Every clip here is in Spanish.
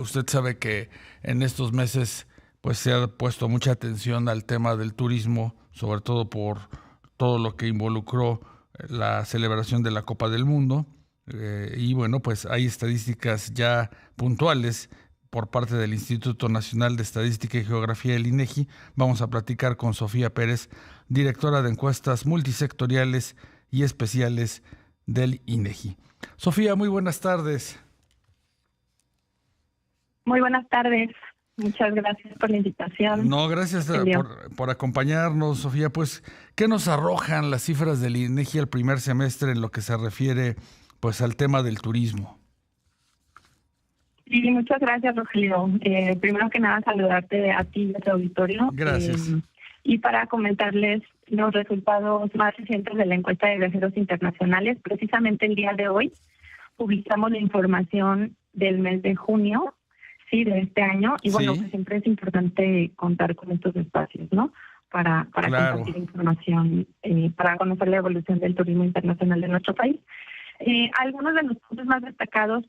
Usted sabe que en estos meses pues se ha puesto mucha atención al tema del turismo, sobre todo por todo lo que involucró la celebración de la Copa del Mundo. Y bueno, pues hay estadísticas ya puntuales por parte del Instituto Nacional de Estadística y Geografía, el INEGI. Vamos a platicar con Sofía Pérez, directora de encuestas multisectoriales y especiales del INEGI. Sofía, muy buenas tardes. Muy buenas tardes. Muchas gracias por la invitación. No, gracias por acompañarnos, Sofía. Pues, ¿qué nos arrojan las cifras del INEGI al primer semestre en lo que se refiere pues al tema del turismo? Sí, muchas gracias, Rogelio. Primero que nada, saludarte a ti y a tu auditorio. Gracias. Y para comentarles los resultados más recientes de la encuesta de viajeros internacionales, precisamente el día de hoy publicamos la información del mes de junio, sí, de este año. Y bueno, pues siempre es importante contar con estos espacios, ¿no? Para compartir información, para conocer la evolución del turismo internacional de nuestro país. Algunos de los puntos más destacados,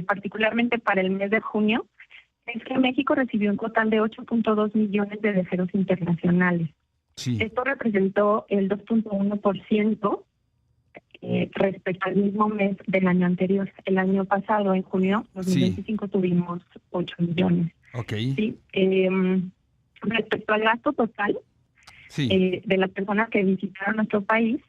particularmente para el mes de junio, es que México recibió un total de 8.2 millones de viajeros internacionales. Sí. Esto representó el 2.1% respecto al mismo mes del año anterior. El año pasado, en junio 2025, tuvimos 8 millones. Okay. Sí. Respecto al gasto total de las personas que visitaron nuestro país,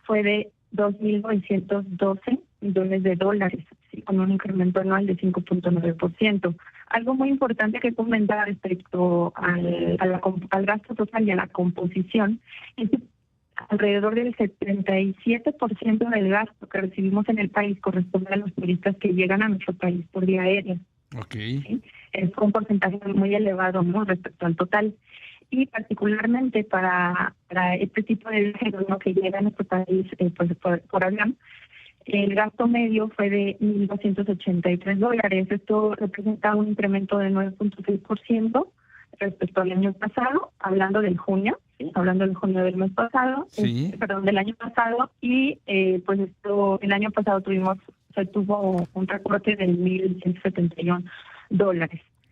fue de 2.912 millones de dólares, ¿sí? Con un incremento anual de 5.9%. Algo muy importante que comentar respecto al gasto total y a la composición es que alrededor del 77% del gasto que recibimos en el país corresponde a los turistas que llegan a nuestro país por vía aérea. Okay. ¿Sí? Es un porcentaje muy elevado, ¿no?, respecto al total. Y particularmente para este tipo de viajeros, ¿no?, que llegan a nuestro país pues por avión, el gasto medio fue de $1,283. Esto representa un incremento de 9.6% respecto al año pasado, hablando del junio, ¿sí? Hablando del junio del mes pasado, del año pasado, y pues el año pasado se tuvo un recorte de $1,171.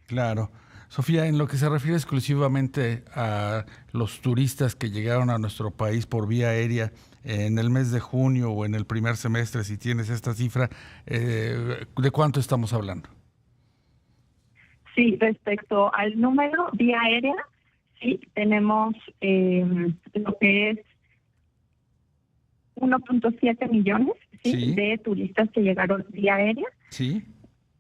Claro. Sofía, en lo que se refiere exclusivamente a los turistas que llegaron a nuestro país por vía aérea en el mes de junio o en el primer semestre, si tienes esta cifra, ¿de cuánto estamos hablando? Sí, respecto al número vía aérea, sí, tenemos lo que es 1.7 millones de turistas que llegaron vía aérea. Sí.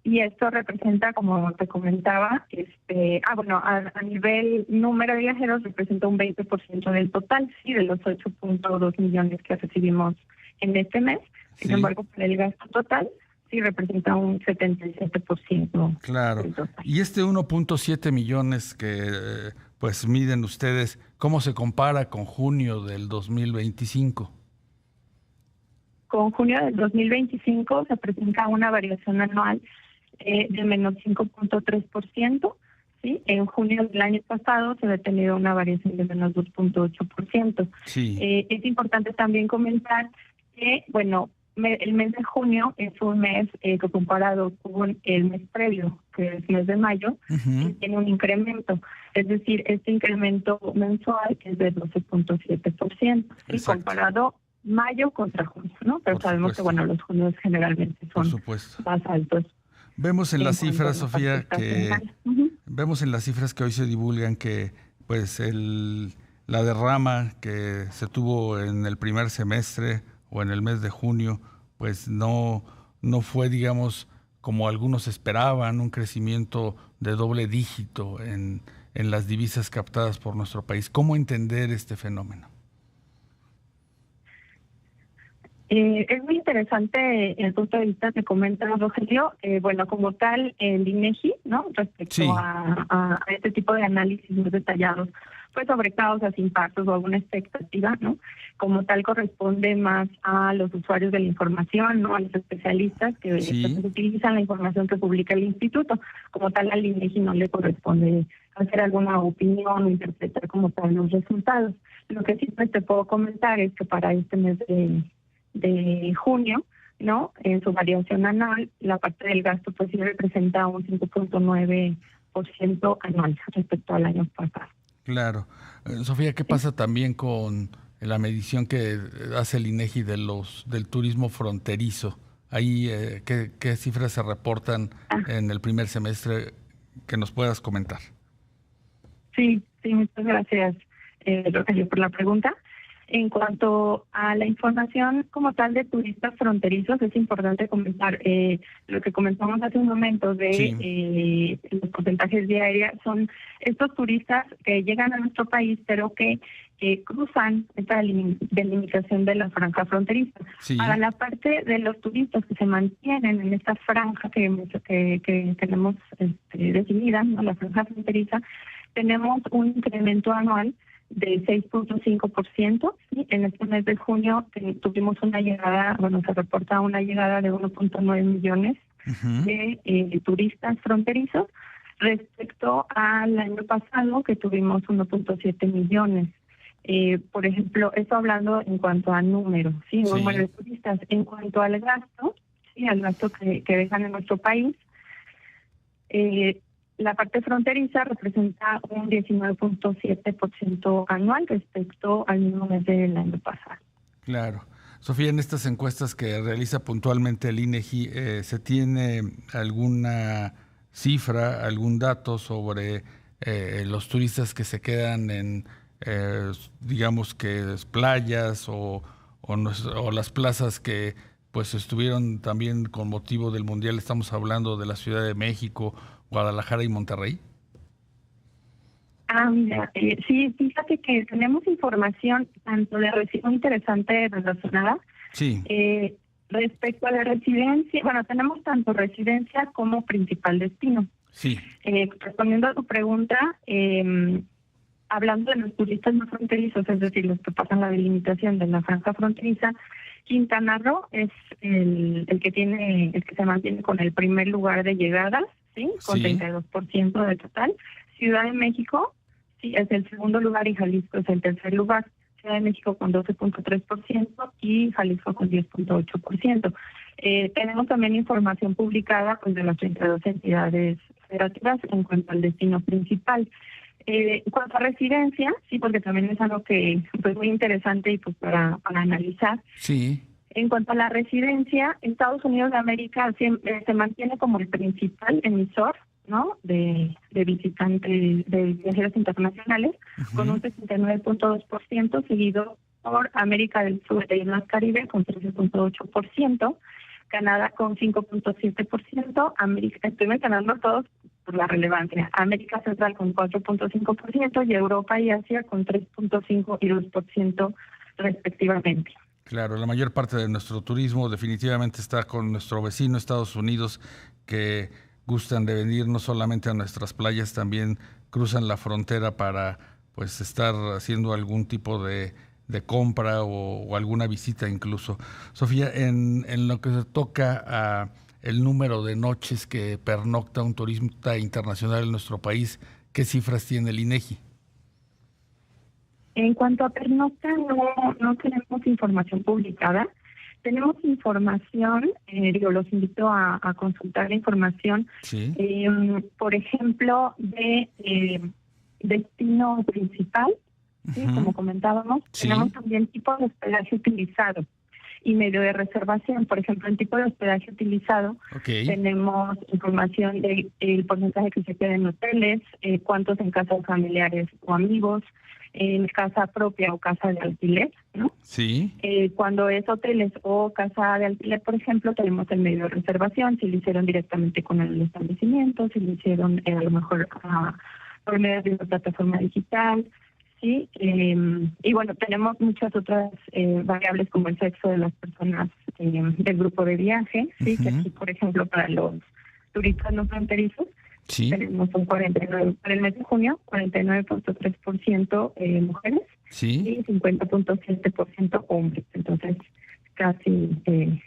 Y esto representa, como te comentaba, a nivel número de viajeros representa un 20% del total, sí, de los 8.2 millones que recibimos en este mes. Sin embargo, para el gasto total, sí representa un 77%. Claro. Del total. Y este 1.7 millones que pues miden ustedes, ¿cómo se compara con junio del 2025? Con junio del 2025 se presenta una variación anual de menos 5.3%. ¿sí? En junio del año pasado se ha tenido una variación de menos 2.8%. Sí. Es importante también comentar que, bueno, el mes de junio es un mes que comparado con el mes previo, que es el mes de mayo, tiene un incremento. Es decir, este incremento mensual es de 12.7%. Y comparado mayo contra junio, ¿no? Pero sabemos que, bueno, los junios generalmente son más altos. Vemos en las cifras, Sofía, vemos en las cifras que hoy se divulgan que pues la derrama que se tuvo en el primer semestre o en el mes de junio, pues no fue, digamos, como algunos esperaban, un crecimiento de doble dígito en las divisas captadas por nuestro país. ¿Cómo entender este fenómeno? Es muy interesante el punto de vista que comenta Rogelio. Bueno, como tal, el INEGI, ¿no? Respecto a este tipo de análisis muy detallados, pues sobre causas, impactos o alguna expectativa, ¿no? Como tal corresponde más a los usuarios de la información, ¿no? A los especialistas que utilizan la información que publica el instituto. Como tal, al INEGI no le corresponde hacer alguna opinión o interpretar como tal los resultados. Lo que sí pues te puedo comentar es que para este mes de junio, ¿no? En su variación anual, la parte del gasto pues sí representa un 5.9% anual respecto al año pasado. Claro. Sofía, ¿qué pasa también con la medición que hace el INEGI del turismo fronterizo? Ahí, ¿qué cifras se reportan en el primer semestre que nos puedas comentar? Sí, muchas gracias, Rogelio, por la pregunta. En cuanto a la información como tal de turistas fronterizos, es importante comentar lo que comentamos hace un momento de los porcentajes de aérea. Son estos turistas que llegan a nuestro país, pero que cruzan esta delimitación de la franja fronteriza. Sí. Para la parte de los turistas que se mantienen en esta franja que tenemos definida, ¿no? La franja fronteriza, tenemos un incremento anual de 6.5%. ¿Sí? En este mes de junio tuvimos una llegada, se reporta una llegada de 1.9 millones de turistas fronterizos respecto al año pasado que tuvimos 1.7 millones. Por ejemplo, esto hablando en cuanto a número, número de turistas. En cuanto al gasto, al gasto que dejan en nuestro país, la parte fronteriza representa un 19.7% anual respecto al mismo mes del año pasado. Claro. Sofía, en estas encuestas que realiza puntualmente el INEGI, ¿se tiene alguna cifra, algún dato sobre los turistas que se quedan en, digamos que playas o las plazas que pues estuvieron también con motivo del Mundial? Estamos hablando de la Ciudad de México, Guadalajara y Monterrey. Mira, sí, fíjate que tenemos información tanto de muy interesante relacionada. Sí. Respecto a la residencia, tenemos tanto residencia como principal destino. Sí. Respondiendo a tu pregunta, hablando de los turistas no fronterizos, es decir, los que pasan la delimitación de la franja fronteriza, Quintana Roo es el que se mantiene con el primer lugar de llegadas, ¿sí? Con 32% del total. Ciudad de México, sí, es el segundo lugar y Jalisco es el tercer lugar. Ciudad de México con 12.3% y Jalisco con 10.8%. Tenemos también información publicada pues de las 32 entidades federativas en cuanto al destino principal. En cuanto a residencia, sí, porque también es algo que pues muy interesante y pues para analizar. Sí. En cuanto a la residencia, Estados Unidos de América se mantiene como el principal emisor, ¿no? de visitantes, de viajeros internacionales, con un 69.2%, seguido por América del Sur e Islas Caribe con 13.8%, Canadá con 5.7%, estoy mencionando todos por la relevancia, América Central con 4.5% y Europa y Asia con 3.5% y 2% respectivamente. Claro, la mayor parte de nuestro turismo definitivamente está con nuestro vecino Estados Unidos, que gustan de venir no solamente a nuestras playas, también cruzan la frontera para pues estar haciendo algún tipo de compra o alguna visita incluso. Sofía, en lo que se toca a el número de noches que pernocta un turista internacional en nuestro país, ¿qué cifras tiene el INEGI? En cuanto a pernocta, no tenemos información publicada. Tenemos información, los invito a consultar la información, sí. Por ejemplo, de destino principal, ¿sí? Como comentábamos, tenemos también tipo de hospedaje utilizado y medio de reservación. Por ejemplo, en tipo de hospedaje utilizado, tenemos información del porcentaje que se queda en hoteles, cuántos en casas familiares o amigos, en casa propia o casa de alquiler, ¿no? Sí. Cuando es hoteles o casa de alquiler, por ejemplo, tenemos el medio de reservación, si lo hicieron directamente con el establecimiento, si lo hicieron a lo mejor por medio de una plataforma digital, ¿sí? Y bueno, tenemos muchas otras variables como el sexo de las personas del grupo de viaje, ¿sí? Que aquí, por ejemplo, para los turistas no fronterizos, tenemos un 49, para el mes de junio, 49.3% mujeres y 50.7% hombres. Entonces, casi es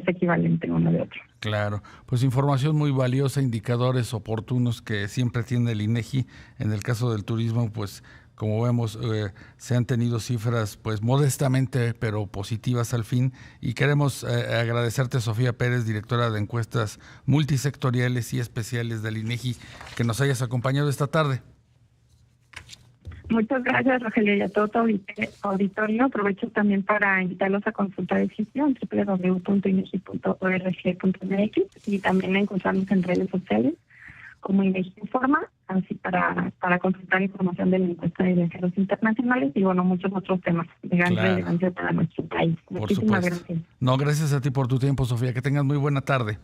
equivalente uno de otro. Claro, pues información muy valiosa, indicadores oportunos que siempre tiene el INEGI. En el caso del turismo, pues como vemos, se han tenido cifras pues modestamente pero positivas al fin, y queremos agradecerte, Sofía Pérez, directora de encuestas multisectoriales y especiales del INEGI, que nos hayas acompañado esta tarde. Muchas gracias, Rogelio, y a todo tu auditorio. Aprovecho también para invitarlos a consultar el sitio en www.inegi.org.mx y también a encontrarnos en redes sociales como INEGI Informa, así para consultar información de la encuesta de viajeros internacionales y, bueno, muchos otros temas de gran relevancia para nuestro país. Muchísimas gracias. No, gracias a ti por tu tiempo, Sofía. Que tengas muy buena tarde.